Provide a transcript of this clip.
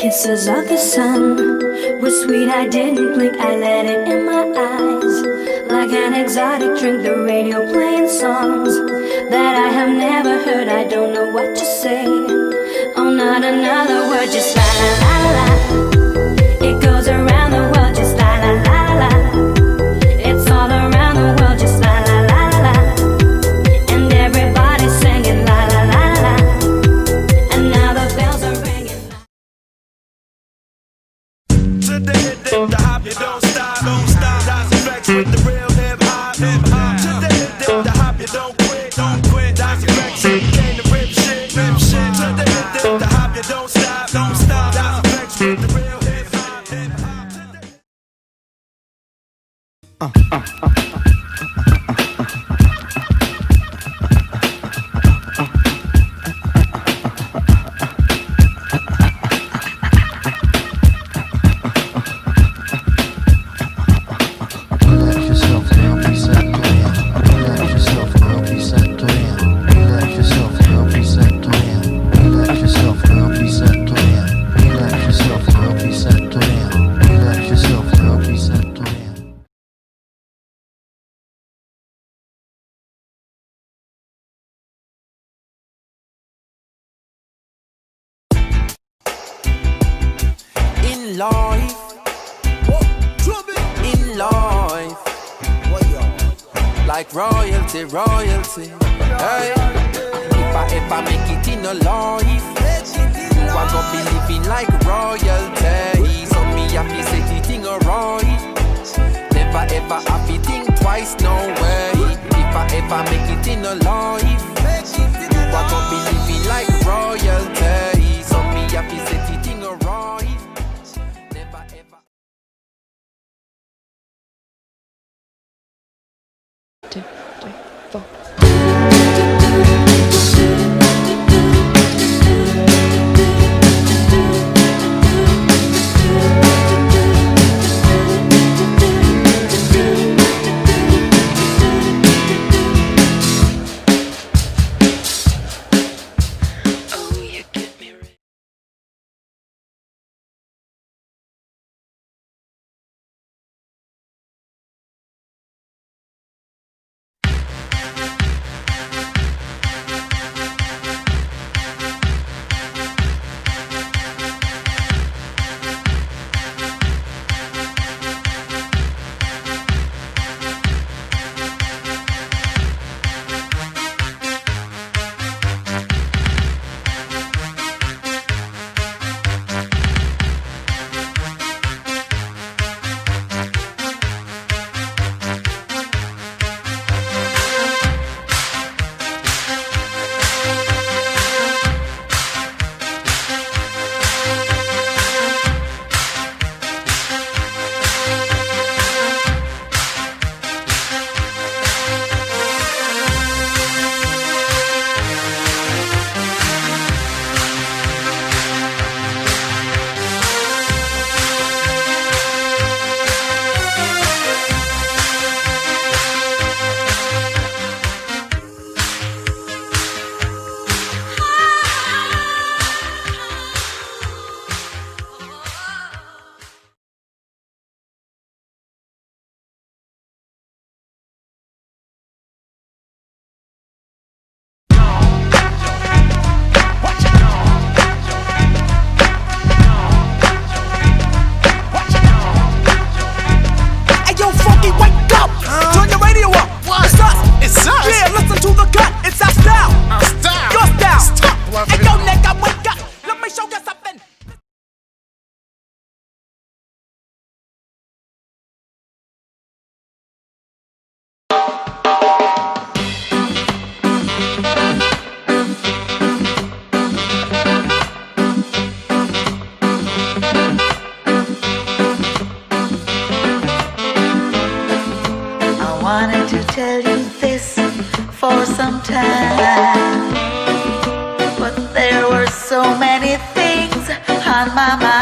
Kisses of the sun were sweet, I didn't blink, I let it in my eyes. Like an exotic drink, the radio playing songs that I have never heard, I don't know what to say. Oh, not another word, just la la la la. It goes around the world, just la la la la. It's all around the world, just la la la la. And everybody's singing la la la la. And now the bells are ringing. Today the hop, you don't stop, don't stop. Dice effects with the real hip hop, hip hop. Today the hop, you don't quit, don't quit. Dice effects came to rip shit, rip shit. Today the hop, you don't stop, don't stop. Dice effects with the real hip hop, hip hop. Life, in life, like royalty, royalty. Hey, if I ever make it in a life, I'm gonna be living like royalty. So me happy set the thing alright. Never ever happy think twice, no way. If I ever make it in a life, I'm gonna be living like royalty. So me happy set the thing alright. Two, three, four. tell you this for some time, but there were so many things on my mind.